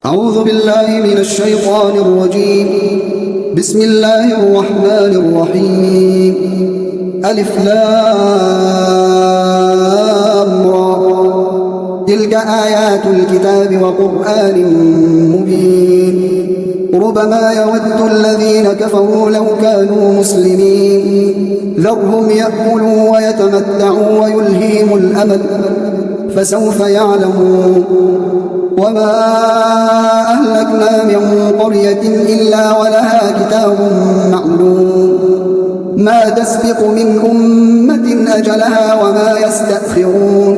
أعوذ بالله من الشيطان الرجيم. بسم الله الرحمن الرحيم. ألف لام را. تلك آيات الكتاب وقرآن مبين. ربما يود الذين كفروا لو كانوا مسلمين. ذرهم يأكلوا ويتمتعوا ويلهيهم الأمل فسوف يعلمون. وما أهلكنا من قرية إلا ولها كتاب معلوم ما تسبق من أمة أجلها وما يستأخرون.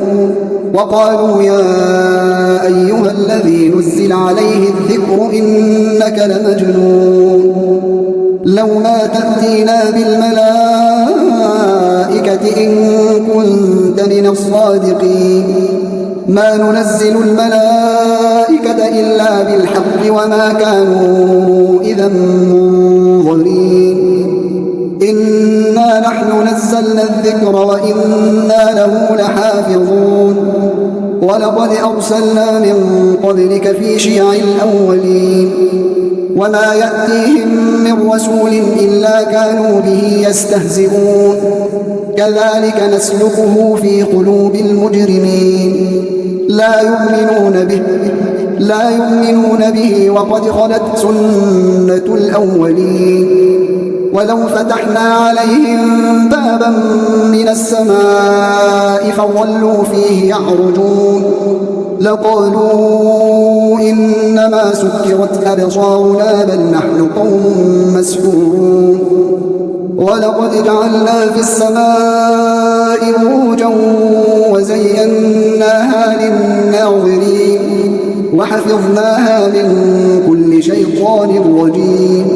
وقالوا يا أيها الذي نزل عليه الذكر إنك لمجنون لو ما تأتينا بالملائكة إن كنت من الصادقين. ما ننزل الملائكة إلا بالحق وما كانوا إذا منظرين. إنا نحن نزلنا الذكر وإنا له لحافظون. ولقد أرسلنا من قبلك في شيع الأولين. وما يأتيهم من رسول إلا كانوا به يستهزئون. كذلك نسلكه في قلوب المجرمين. لا يؤمنون به وقد خلت سنة الأولين. ولو فتحنا عليهم بابا من السماء فظلوا فيه يعرجون لقالوا إنما سكرت أبصارنا بل نحن قوم مسحورون. ولقد جعلنا في السماء بروجا وزيناها للناظرين وحفظناها من كل شيطان رجيم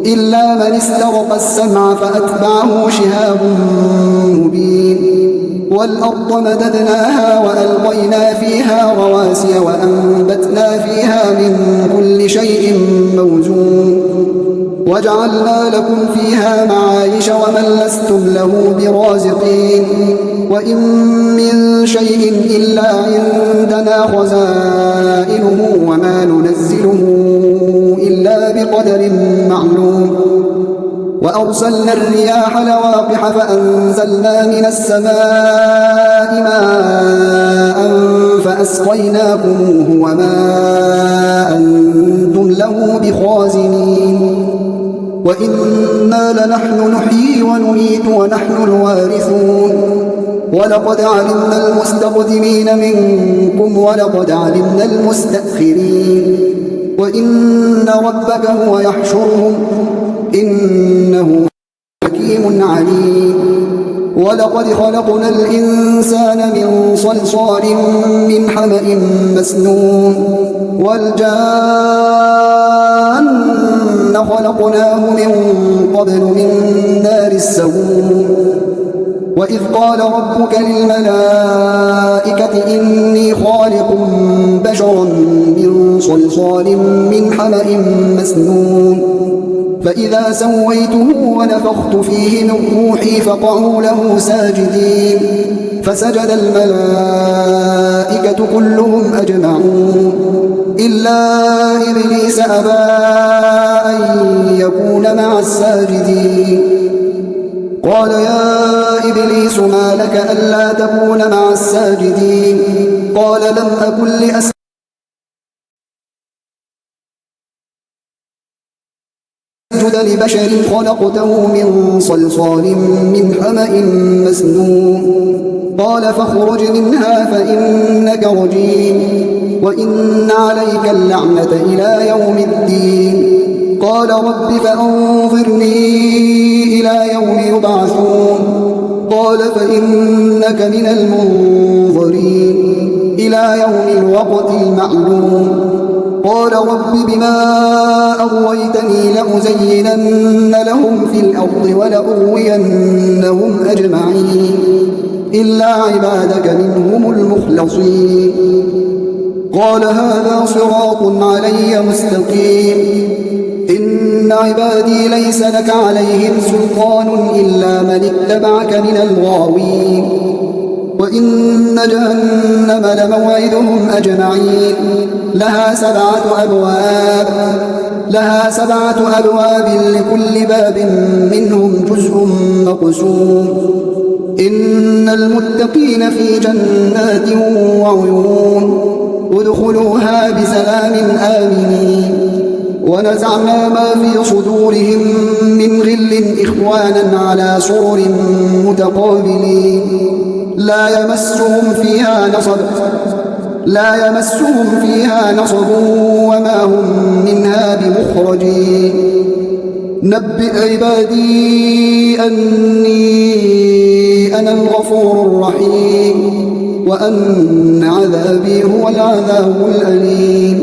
إلا من استرق السمع فأتبعه شهاب مبين. والأرض مددناها وألقينا فيها رواسي وأنبتنا فيها من كل شيء موزون. وجعلنا لكم فيها معايش ومن لستم له برازقين. وإن من شيء إلا عندنا خزائنه وما ننزله إلا بقدر معلوم. وأرسلنا الرياح لواقح فأنزلنا من السماء ماء فأسقيناكموه وما أنتم له بخازنين. وإنا لنحن نحيي ونميت ونحن الوارثون. ولقد علمنا المستقدمين منكم ولقد علمنا المستأخرين. وإن ربك هو يحشرهم إنه حكيم عليم. ولقد خلقنا الإنسان من صلصال من حمأ مسنون. والجان خلقناه من قبل من نار السموم. وإذ قال ربك للملائكة إني خالق بشرا من صلصال من حمأ مسنون. فإذا سويته ونفخت فيه من روحي فقعوا له ساجدين. فسجد الملائكة كلهم أجمعون إلا إبليس أبى أن يكون مع الساجدين. قال يا إبليس ما لك ألا تكون مع الساجدين؟ قال لم أكن لأسجد لبشر خلقته من صلصال من حمأ مسنون. قال فاخرج منها فإنك رجيم وإن عليك اللعنة إلى يوم الدين. قال رب فأنظرني إلى يوم يبعثون. قال فإنك من المنظرين إلى يوم الوقت المعلوم. قال رب بما أغويتني لأزينن لهم في الأرض ولأغوينهم أجمعين إلا عبادك منهم المخلصين. قال هذا صراط علي مستقيم. إن عبادي ليس لك عليهم سلطان إلا من اتبعك من الغاوين. وإن جهنم لموعدهم أجمعين لها سبعة أبواب لكل باب منهم جزء مقسوم إن المتقين في جنات وعيون ادخلوها بسلام آمنين ونزعنا ما في صدورهم من غل إخوانا على سرر متقابلين لا يمسهم فيها نصب وما هم منها بمخرجين نبئ عبادي أني أنا الغفور الرحيم وأن عذابي هو العذاب الأليم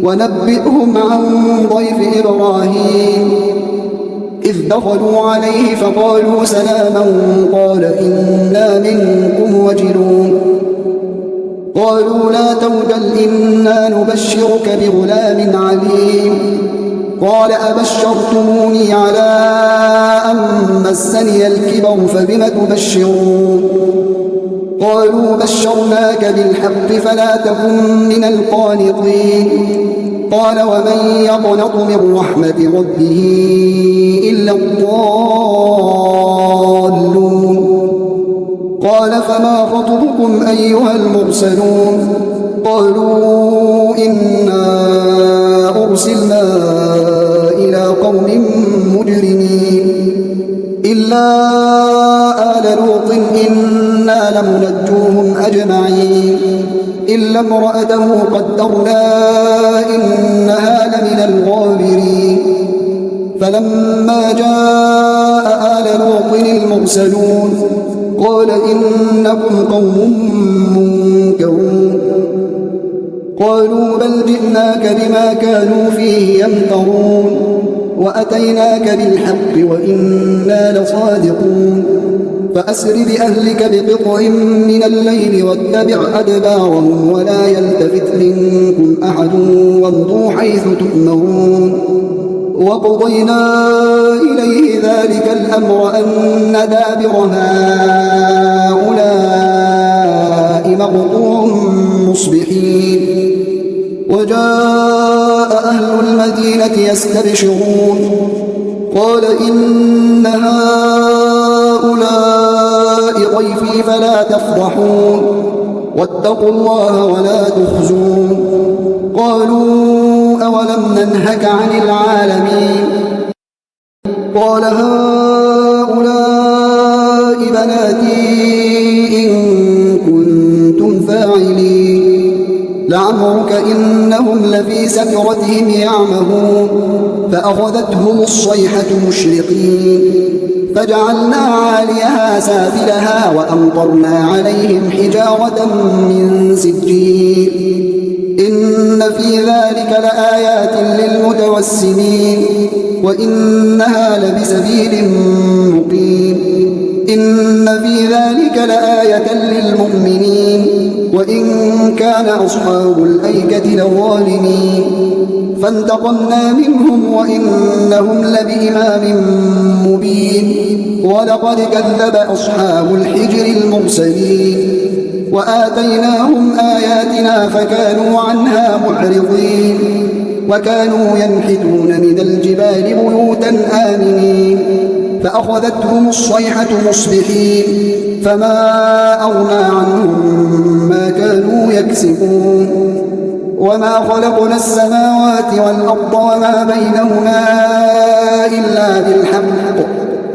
ونبئهم عن ضيف إبراهيم إذ دخلوا عليه فقالوا سلاما قال إنا منكم وجلون قالوا لا توجل إنا نبشرك بغلام عليم قال أبشرتموني على أن مسني الكبر فبم تبشرون قالوا بشرناك بالحق فلا تكن من القانطين قال ومن يقنط من رحمة ربه إلا الضالون قال فما خطبكم أيها المرسلون قالوا إنا أرسلنا إلى قوم مجرمين إلا آل لوط إنا لمنجوهم أجمعين إلا امرأته قدرنا إنها لمن الغابرين فلما جاء آل لوط المرسلون قال إنكم قوم منكرون قالوا بل جئناك بما كانوا فيه يمترون وأتيناك بالحق وإنا لصادقون فأسر بأهلك بقطع من الليل واتبع أدبارهم ولا يلتفت منكم أحد وامضوا حيث تؤمرون وقضينا إليه ذلك الأمر أن دابر هؤلاء مقطوع مصبحين وجاء أهل المدينة يستبشرون قال إن هؤلاء ضيفي فلا تفضحون واتقوا الله ولا تخزون قالوا أولم ننهك عن العالمين قال هؤلاء بناتي إن كنتم فاعلين لعمرك إنهم لفي سكرتهم يعمهون فأخذتهم الصيحة مشرقين فجعلنا عاليها سافلها وأمطرنا عليهم حجارة من سجيل إن في ذلك لآيات للمتوسمين وإنها لبسبيل مقيم إن في ذلك لآية للمؤمنين وإن كان أصحاب الأيكة لظالمين فانتقمنا منهم وإنهم لبإمام مبين ولقد كذب أصحاب الحجر المرسلين وآتيناهم آياتنا فكانوا عنها معرضين وكانوا ينحتون من الجبال بيوتا آمنين فأخذتهم الصيحة مصبحين فما أغنى عنهم ما كانوا يكسبون وما خلقنا السماوات والأرض وما بينهما إلا بالحق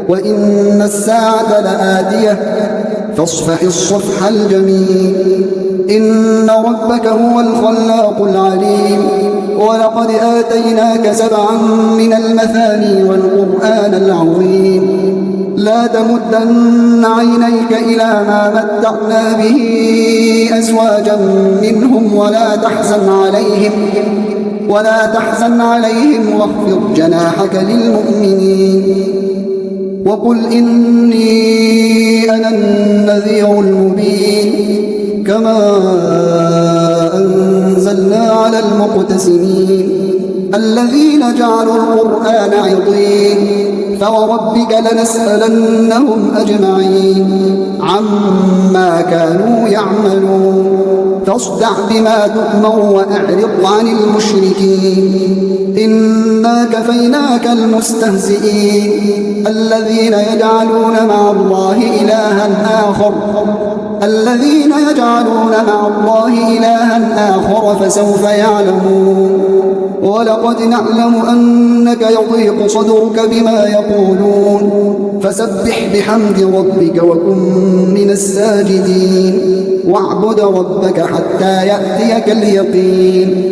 وإن الساعة لآتية فاصفح الصفح الجميل إن ربك هو الخلاق العليم ولقد آتيناك 7 من المثاني والقرآن العظيم لا تمدن عينيك إلى ما متعنا به أزواجا منهم ولا تحزن عليهم واخفض جناحك للمؤمنين وقل إني أنا النذير المبين كما أنزلنا على المقتسمين الذين جعلوا القرآن عضين فوربك لنسألنهم أجمعين عما كانوا يعملون فاصدع بما تؤمر وأعرض عن المشركين إنا كفيناك المستهزئين الذين يجعلون مع الله إلها آخر فسوف يعلمون ولقد نعلم أنك يضيق صدرك بما يقولون فسبح بحمد ربك وكن من الساجدين واعبد ربك حتى يأتيك اليقين